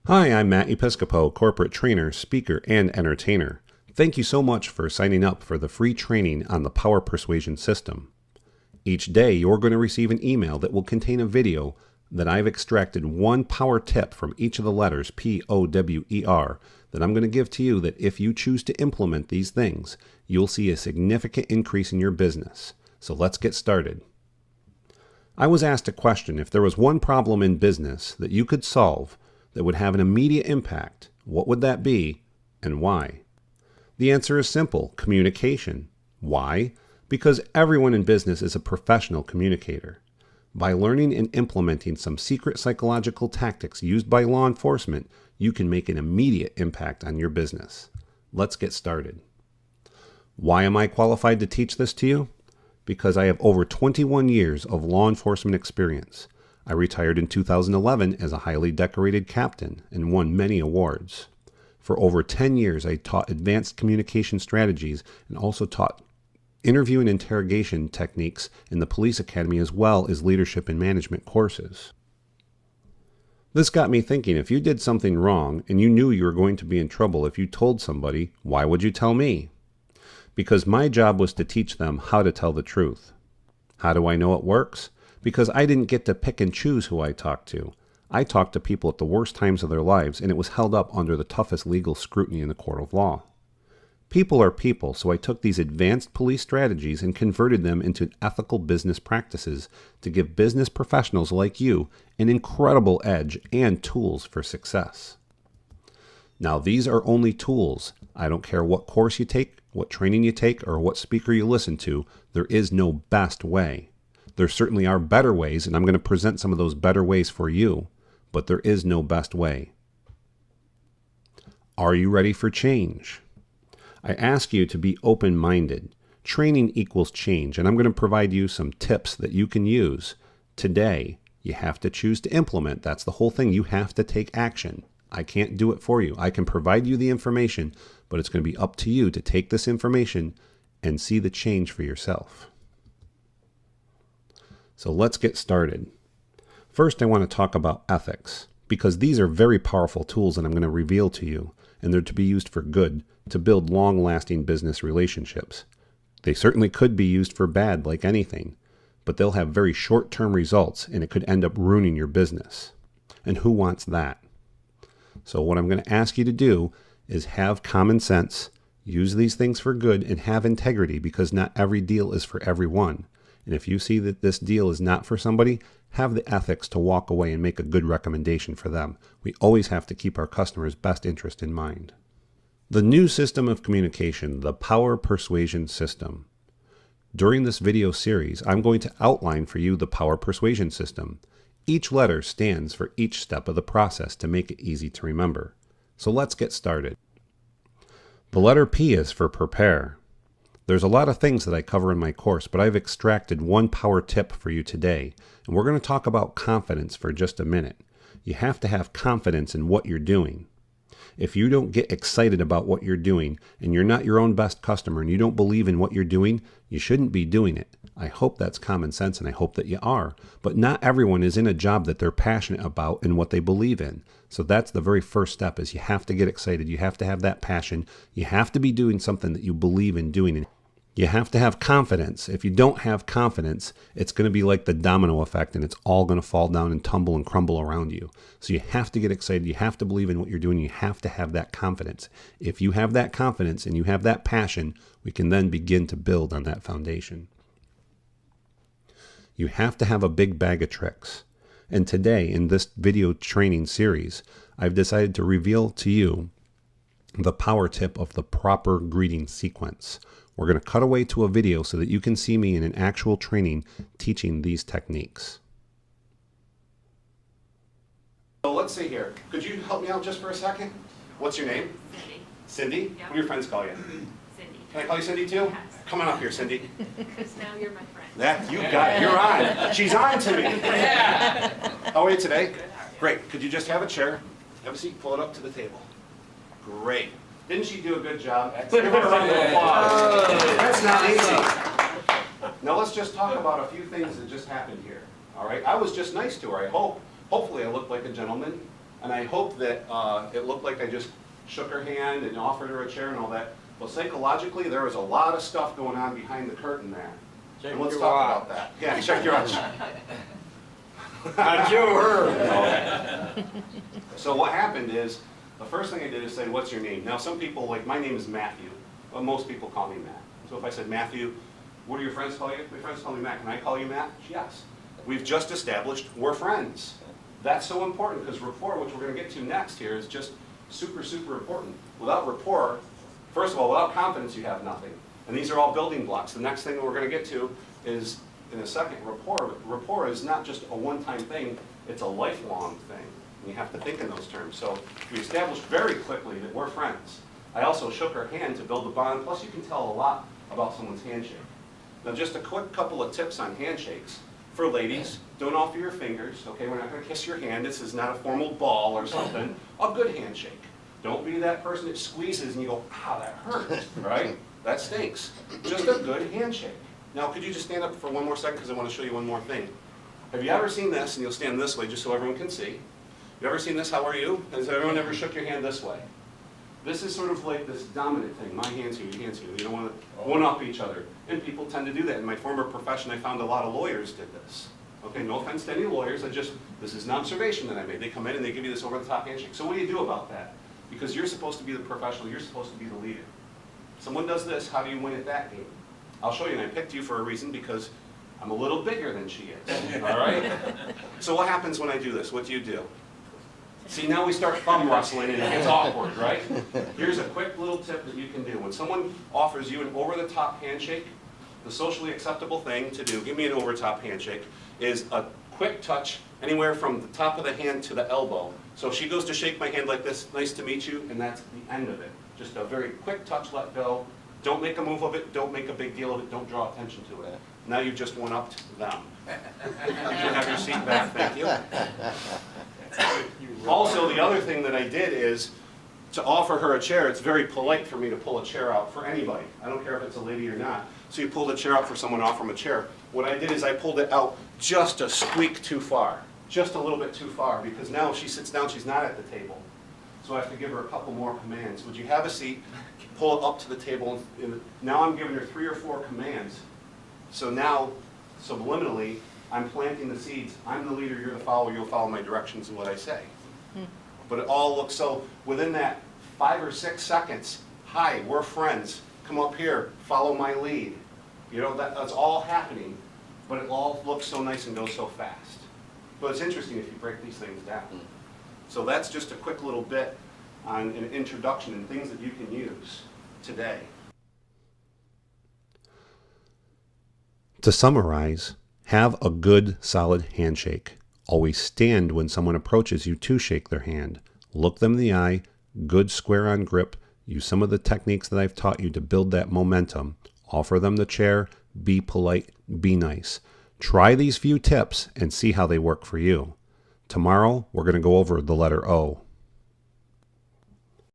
Hi, I'm Matt Episcopo, corporate trainer, speaker, and entertainer. Thank you so much for signing up for the free training on the Power Persuasion system. Each day, you're going to receive an email that will contain a video that I've extracted one power tip from each of the letters P-O-W-E-R that I'm going to give to you that if you choose to implement these things, you'll see a significant increase in your business. So let's get started. I was asked a question: if there was one problem in business that you could solve that would have an immediate impact, what would that be and why? The answer is simple: communication. Why? Because everyone in business is a professional communicator. By learning and implementing some secret psychological tactics used by law enforcement, you can make an immediate impact on your business. Let's get started. Why am I qualified to teach this to you? Because I have over 21 years of law enforcement experience. I retired in 2011 as a highly decorated captain and won many awards. For over 10 years, I taught advanced communication strategies and also taught interview and interrogation techniques in the police academy, as well as leadership and management courses. This got me thinking, if you did something wrong and you knew you were going to be in trouble if you told somebody, why would you tell me? Because my job was to teach them how to tell the truth. How do I know it works? Because I didn't get to pick and choose who I talked to. I talked to people at the worst times of their lives, and it was held up under the toughest legal scrutiny in the court of law. People are people, so I took these advanced police strategies and converted them into ethical business practices to give business professionals like you an incredible edge and tools for success. Now, these are only tools. I don't care what course you take, what training you take, or what speaker you listen to. There is no best way. There certainly are better ways, and I'm going to present some of those better ways for you, but there is no best way. Are you ready for change? I ask you to be open-minded. Training equals change, and I'm going to provide you some tips that you can use today. You have to choose to implement. That's the whole thing. You have to take action. I can't do it for you. I can provide you the information, but it's going to be up to you to take this information and see the change for yourself. So let's get started. First, I want to talk about ethics, because these are very powerful tools that I'm going to reveal to you, and they're to be used for good to build long-lasting business relationships. They certainly could be used for bad, like anything, but they'll have very short-term results, and it could end up ruining your business. And who wants that? So what I'm going to ask you to do is have common sense, use these things for good, and have integrity, because not every deal is for everyone. And if you see that this deal is not for somebody, have the ethics to walk away and make a good recommendation for them. We always have to keep our customers' best interest in mind. The new system of communication, the Power Persuasion system. During this video series, I'm going to outline for you the Power Persuasion system. Each letter stands for each step of the process to make it easy to remember. So let's get started. The letter P is for prepare. There's a lot of things that I cover in my course, but I've extracted one power tip for you today, and we're going to talk about confidence for just a minute. You have to have confidence in what you're doing. If you don't get excited about what you're doing, and you're not your own best customer, and you don't believe in what you're doing, you shouldn't be doing it. I hope that's common sense, and I hope that you are. But not everyone is in a job that they're passionate about and what they believe in. So that's the very first step, is you have to get excited. You have to have that passion. You have to be doing something that you believe in doing. You have to have confidence. If you don't have confidence, it's going to be like the domino effect, and it's all going to fall down and tumble and crumble around you. So you have to get excited. You have to believe in what you're doing. You have to have that confidence. If you have that confidence and you have that passion, we can then begin to build on that foundation. You have to have a big bag of tricks. And today, in this video training series, I've decided to reveal to you the power tip of the proper greeting sequence. We're going to cut away to a video so that you can see me in an actual training teaching these techniques. So let's see here. Could you help me out just for a second? What's your name? Cindy. Cindy? Yep. What do your friends call you? Cindy. Can I call you Cindy too? Yes. Come on up here, Cindy. Because now you're my friend. That, you got it. You're on. She's on to me. Yeah. How are you today? Good, how are you? Great. Could you just have a chair? Have a seat. Pull it up to the table. Great. Didn't she do a good job? Give her a round of applause. That's not easy. Now let's just talk about a few things that just happened here. All right. I was just nice to her. I hope. Hopefully I looked like a gentleman. And I hope that it looked like I just shook her hand and offered her a chair and all that. Well, psychologically, there was a lot of stuff going on behind the curtain there. And let's talk about that. Yeah, check your watch. Not you, her. Okay. So what happened is, the first thing I did is say, what's your name? Now some people, like my name is Matthew, but most people call me Matt. So if I said, Matthew, what do your friends call you? My friends call me Matt. Can I call you Matt? Yes. We've just established we're friends. That's so important because rapport, which we're going to get to next here, is just super, super important. Without rapport, first of all, without confidence, you have nothing. And these are all building blocks. The next thing that we're going to get to is, in a second, rapport. Rapport is not just a one-time thing, it's a lifelong thing. And you have to think in those terms. So we established very quickly that we're friends. I also shook her hand to build a bond, plus you can tell a lot about someone's handshake. Now just a quick couple of tips on handshakes. For ladies, don't offer your fingers, okay? We're not going to kiss your hand. This is not a formal ball or something. A good handshake. Don't be that person that squeezes and you go, ah, that hurts, right? That stinks. Just a good handshake. Now, could you just stand up for one more second because I want to show you one more thing. Have you ever seen this, and you'll stand this way just so everyone can see. You ever seen this, how are you? Has everyone ever shook your hand this way? This is sort of like this dominant thing. My hand's here, your hand's here. You don't want to one-up each other. And people tend to do that. In my former profession, I found a lot of lawyers did this. Okay, no offense to any lawyers. This is an observation that I made. They come in and they give you this over-the-top handshake. So what do you do about that? Because you're supposed to be the professional. You're supposed to be the leader. Someone does this, how do you win at that game? I'll show you, and I picked you for a reason because I'm a little bigger than she is. All right? So what happens when I do this? What do you do? See, now we start thumb wrestling and it gets awkward, right? Here's a quick little tip that you can do. When someone offers you an over-the-top handshake, the socially acceptable thing to do, give me an over-the-top handshake, is a quick touch anywhere from the top of the hand to the elbow. So if she goes to shake my hand like this, nice to meet you, and that's the end of it. Just a very quick touch, let go. Don't make a move of it, don't make a big deal of it, don't draw attention to it. Now you've just one-upped them. You can have your seat back, thank you. Also, the other thing that I did is to offer her a chair. It's very polite for me to pull a chair out for anybody. I don't care if it's a lady or not. So you pull the chair out for someone, offer them a chair. What I did is I pulled it out just a squeak too far, just a little bit too far, because now if she sits down, she's not at the table. So I have to give her a couple more commands. Would you have a seat? Pull it up to the table. And now I'm giving her 3 or 4 commands. So now, subliminally, I'm planting the seeds. I'm the leader, you're the follower, you'll follow my directions and what I say. But it all looks, so within that 5 or 6 seconds, hi, we're friends, come up here, follow my lead. You know, that's all happening, but it all looks so nice and goes so fast. But it's interesting if you break these things down. So that's just a quick little bit on an introduction and things that you can use today. To summarize, have a good, solid handshake. Always stand when someone approaches you to shake their hand. Look them in the eye, good square-on grip. Use some of the techniques that I've taught you to build that momentum. Offer them the chair, be polite, be nice. Try these few tips and see how they work for you. Tomorrow, we're going to go over the letter O.